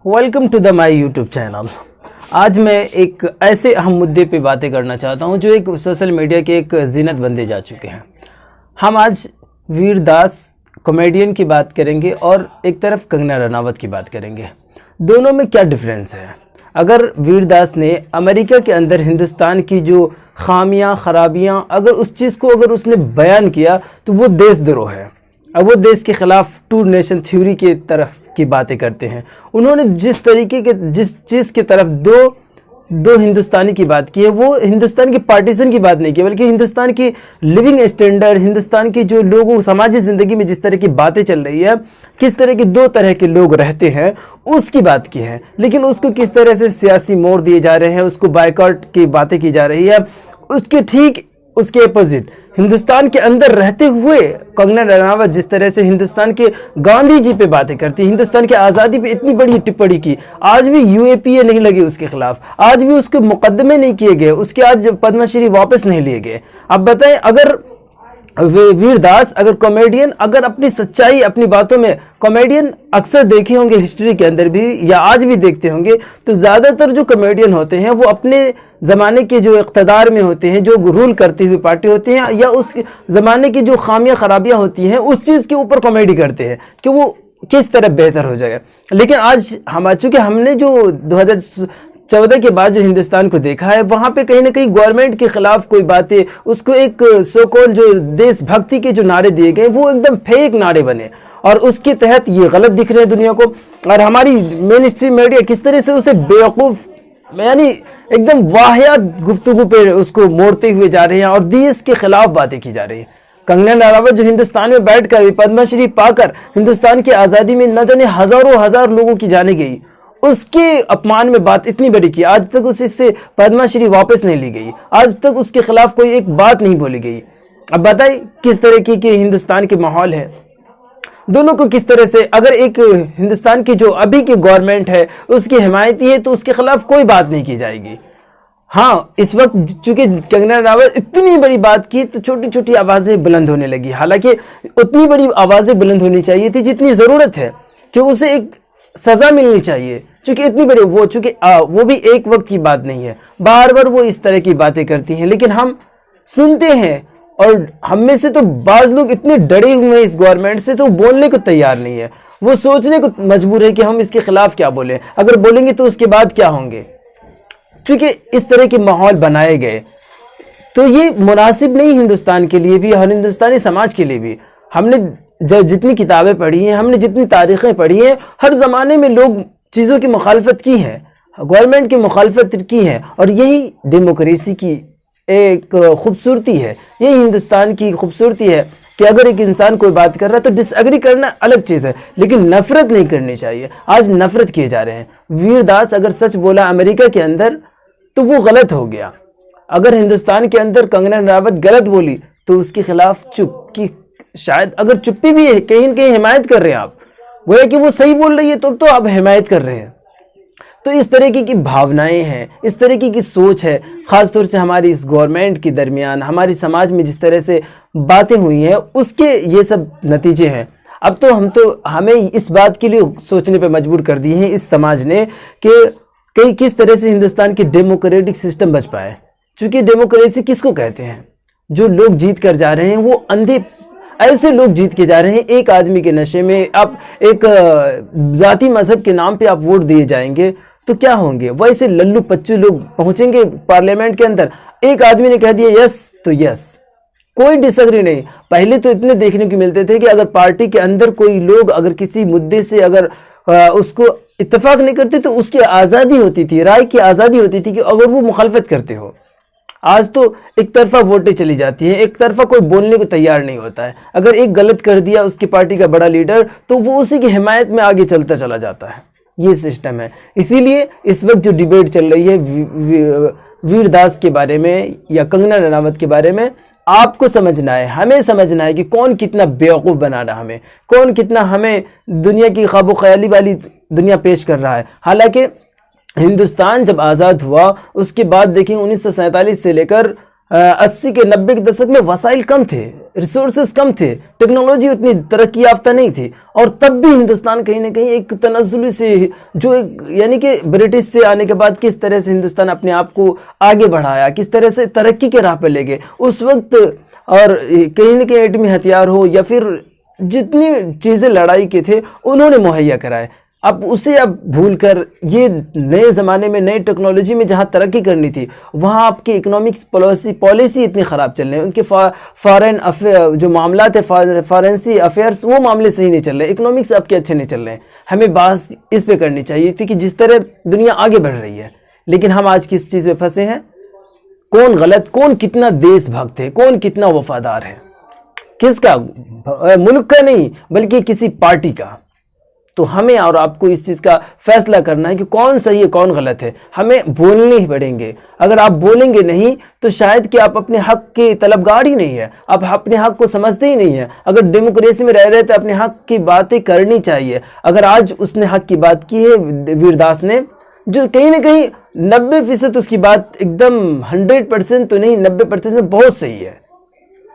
Welcome to the my YouTube channel. आज मैं एक ऐसे अहम मुद्दे पे बातें करना चाहता हूं जो एक सोशल मीडिया के एक जीनत बनते जा चुके हैं। हम आज वीर दास कॉमेडियन की बात करेंगे और एक तरफ कंगना रनावत की बात करेंगे। दोनों में क्या डिफरेंस है? अगर वीर दास ने अमेरिका के अंदर हिंदुस्तान की जो खामियां खराबियां अगर उस चीज़ को अगर उसने बयान किया तो वो देशद्रोह है। अब वो देश के ख़िलाफ़ टू नेशन थ्योरी के तरफ की बातें करते हैं। उन्होंने जिस तरीके के जिस चीज़ की तरफ दो हिंदुस्तानी की बात की है, वो हिंदुस्तान की पार्टीशन की बात नहीं की, बल्कि हिंदुस्तान की लिविंग स्टैंडर्ड, हिंदुस्तान की जो लोगों समाजी ज़िंदगी में जिस तरह की बातें चल रही है, किस तरह के दो तरह के लोग रहते हैं, उसकी बात की है। लेकिन उसको किस तरह से सियासी मोड़ दिए जा रहे हैं, उसको बायकॉट की बातें की जा रही है। उसके ठीक उसके अपोजिट हिंदुस्तान के अंदर रहते हुए कंगना रनावत जिस तरह से हिंदुस्तान के गांधी जी पे बातें करती है, हिंदुस्तान की आज़ादी पे इतनी बड़ी टिप्पणी की, आज भी यूएपीए नहीं लगी उसके खिलाफ, आज भी उसके मुकदमे नहीं किए गए, उसके आज पद्मश्री वापस नहीं लिए गए। अब बताएं, अगर वीर दास अगर कॉमेडियन अगर अपनी सच्चाई अपनी बातों में कॉमेडियन अक्सर देखे होंगे हिस्ट्री के अंदर भी या आज भी देखते होंगे, तो ज़्यादातर जो कॉमेडियन होते हैं वो अपने ज़माने के जो इक़्तिदार में होते हैं, जो रूल करती हुई पार्टी होती हैं, या उस ज़माने की जो खामियां खराबियां होती हैं उस चीज़ के ऊपर कॉमेडी करते हैं कि वो किस तरह बेहतर हो जाएगा। लेकिन आज चूँकि हमने जो 2014 के बाद जो हिंदुस्तान को देखा है, वहाँ पे कहीं ना कहीं गवर्नमेंट के खिलाफ कोई बातें, उसको एक सो कॉल्ड जो देशभक्ति के जो नारे दिए गए वो एकदम फेक नारे बने और उसके तहत ये गलत दिख रहे हैं दुनिया को। और हमारी मेन स्ट्रीम मीडिया किस तरह से उसे बेवकूफ़ यानी एकदम वाहियात गुफ्तगू पे उसको मोड़ते हुए जा रहे हैं और देश के खिलाफ बातें की जा रही है। कंगना रनावत जो हिंदुस्तान में बैठकर पद्मश्री पाकर हिंदुस्तान की आज़ादी में न जाने हजार लोगों की जाने गई, उसके अपमान में बात इतनी बड़ी की, आज तक उससे पद्मश्री वापस नहीं ली गई, आज तक उसके खिलाफ कोई एक बात नहीं बोली गई। अब बताइए किस तरह की हिंदुस्तान के माहौल है। दोनों को किस तरह से, अगर एक हिंदुस्तान की जो अभी की गवर्नमेंट है उसकी हिमायती है तो उसके खिलाफ कोई बात नहीं की जाएगी। हाँ, इस वक्त चूंकि कंगना रनावत इतनी बड़ी बात की तो छोटी छोटी आवाज़ें बुलंद होने लगी। हालांकि उतनी बड़ी आवाज़ें बुलंद होनी चाहिए थी जितनी ज़रूरत है कि उसे एक सज़ा मिलनी चाहिए, चूंकि इतनी बड़ी वो भी एक वक्त की बात नहीं है, बार बार वो इस तरह की बातें करती हैं। लेकिन हम सुनते हैं और हम में से तो बाज़ लोग इतने डरे हुए हैं इस गवर्नमेंट से, तो बोलने को तैयार नहीं है, वो सोचने को मजबूर है कि हम इसके खिलाफ क्या बोलें, अगर बोलेंगे तो उसके बाद क्या होंगे। चूंकि इस तरह के माहौल बनाए गए तो ये मुनासिब नहीं हिंदुस्तान के लिए भी और हिंदुस्तानी समाज के लिए भी। हमने जितनी किताबें पढ़ी हैं, हमने जितनी तारीखें पढ़ी हैं, हर ज़माने में लोग चीज़ों की मुखालफत की है, गवर्नमेंट की मुखालफत की है, और यही डेमोक्रेसी की एक खूबसूरती है, यही हिंदुस्तान की खूबसूरती है कि अगर एक इंसान कोई बात कर रहा है तो डिसएग्री करना अलग चीज़ है, लेकिन नफरत नहीं करनी चाहिए। आज नफरत किए जा रहे हैं। वीर दास अगर सच बोला अमेरिका के अंदर तो वो गलत हो गया, अगर हिंदुस्तान के अंदर कंगना रनावत गलत बोली तो उसके खिलाफ चुप की, शायद अगर चुप्पी भी है कहीं न कहीं हिमायत कर रहे हैं आप, गोया कि वो सही बोल रही है तो आप हिमायत कर रहे हैं। तो इस तरीके की भावनाएं हैं, इस तरीके की सोच है, ख़ास तौर से हमारी इस गवर्नमेंट के दरमियान, हमारी समाज में जिस तरह से बातें हुई हैं उसके ये सब नतीजे हैं। अब तो हमें इस बात के लिए सोचने पे मजबूर कर दिए हैं इस समाज ने कि किस तरह से हिंदुस्तान की डेमोक्रेटिक सिस्टम बच पाए। चूँकि डेमोक्रेसी किसको कहते हैं? जो लोग जीत कर जा रहे हैं वो अंधे, ऐसे लोग जीत के जा रहे हैं एक आदमी के नशे में। आप एक जाति मजहब के नाम पे आप वोट दिए जाएंगे तो क्या होंगे? वैसे लल्लू पच्चू लोग पहुंचेंगे पार्लियामेंट के अंदर, एक आदमी ने कह दिया यस तो यस, कोई डिसएग्री नहीं। पहले तो इतने देखने को मिलते थे कि अगर पार्टी के अंदर कोई लोग अगर किसी मुद्दे से अगर उसको इत्तेफाक नहीं करते तो उसकी आज़ादी होती थी, राय की आज़ादी होती थी कि अगर वो मुखालफत करते हो। आज तो एक तरफा वोटें चली जाती हैं, एक तरफा कोई बोलने को तैयार नहीं होता है। अगर एक गलत कर दिया उसकी पार्टी का बड़ा लीडर तो वो उसी की हिमायत में आगे चलता चला जाता है। ये सिस्टम है। इसीलिए इस वक्त जो डिबेट चल रही है वीर दास के बारे में या कंगना रनावत के बारे में, आपको समझना है, हमें समझना है कि कौन कितना बेवकूफ़ बना रहा, हमें कौन कितना हमें दुनिया की ख्वाबो ख्याली वाली दुनिया पेश कर रहा है। हालांकि हिंदुस्तान जब आज़ाद हुआ उसके बाद देखिए 1947 से लेकर 80 के 90 के दशक में वसाइल कम थे, रिसोर्सेस कम थे, टेक्नोलॉजी उतनी तरक्की याफ्ता नहीं थी, और तब भी हिंदुस्तान कहीं ना कहीं एक तनज़्ज़ुली से जो एक यानी कि ब्रिटिश से आने के बाद किस तरह से हिंदुस्तान अपने आप को आगे बढ़ाया, किस तरह से तरक्की के राह पर ले गए उस वक्त। और कहीं ना कहीं एटमी हथियार हो या फिर जितनी चीज़ें लड़ाई के थे उन्होंने मुहैया कराए। अब उसे अब भूल कर ये नए ज़माने में नई टेक्नोलॉजी में जहाँ तरक्की करनी थी वहाँ आपकी इकोनॉमिक्स पॉलिसी इतनी ख़राब चल रही है, उनके फॉरेन अफेयर जो मामला थे, फॉरेंसी अफेयर्स, वो मामले सही नहीं चल रहे, इकोनॉमिक्स आपके अच्छे नहीं चल रहे हैं। हमें बात इस पे करनी चाहिए थी कि जिस तरह दुनिया आगे बढ़ रही है, लेकिन हम आज किस चीज़ में फंसे हैं, कौन गलत, कौन कितना देशभक्त है, कौन कितना वफादार है, किसका, मुल्क का नहीं बल्कि किसी पार्टी का। तो हमें और आपको इस चीज़ का फैसला करना है कि कौन सही है कौन गलत है। हमें बोलने ही पड़ेंगे, अगर आप बोलेंगे नहीं तो शायद कि आप अपने हक के तलबगार ही नहीं है, आप अपने हक को समझते ही नहीं है। अगर डेमोक्रेसी में रह रहे तो अपने हक की बातें करनी चाहिए। अगर आज उसने हक की बात की है वीरदास ने, जो कहीं ना कहीं 90% उसकी बात एकदम 100% तो नहीं 90% बहुत सही है,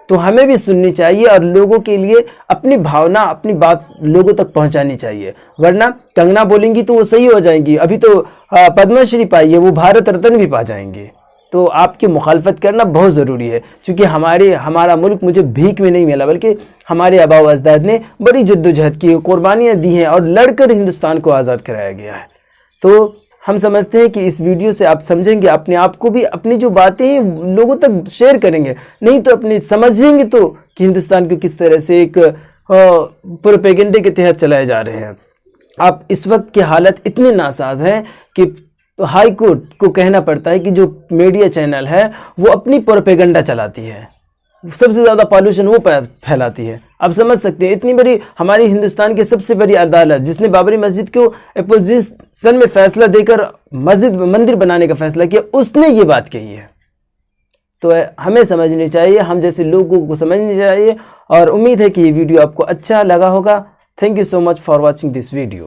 तो हमें भी सुननी चाहिए और लोगों के लिए अपनी भावना, अपनी बात लोगों तक पहुंचानी चाहिए। वरना कंगना बोलेंगी तो वो सही हो जाएंगी, अभी तो पद्मश्री पाई है, वो भारत रत्न भी पा जाएंगे। तो आपकी मुखालफत करना बहुत ज़रूरी है, क्योंकि हमारा मुल्क मुझे भीख में नहीं मिला, बल्कि हमारे आबा व अजदाद ने बड़ी जद्दोजहद की, कुर्बानियाँ दी हैं और लड़कर हिंदुस्तान को आज़ाद कराया गया है। तो हम समझते हैं कि इस वीडियो से आप समझेंगे, अपने आप को भी, अपनी जो बातें हैं लोगों तक शेयर करेंगे, नहीं तो अपने समझेंगे तो कि हिंदुस्तान को किस तरह से एक प्रोपेगेंडे के तहत चलाए जा रहे हैं। आप इस वक्त की हालत इतनी नासाज है कि हाई कोर्ट को कहना पड़ता है कि जो मीडिया चैनल है वो अपनी प्रोपेगेंडा चलाती है, सबसे ज़्यादा पॉल्यूशन वो फैलाती है। आप समझ सकते हैं, इतनी बड़ी हमारी हिंदुस्तान की सबसे बड़ी अदालत जिसने बाबरी मस्जिद को अपोजिशन में फैसला देकर मंदिर बनाने का फैसला किया, उसने ये बात कही है। तो हमें समझनी चाहिए, हम जैसे लोगों को समझनी चाहिए। और उम्मीद है कि ये वीडियो आपको अच्छा लगा होगा। Thank you so much for watching this video.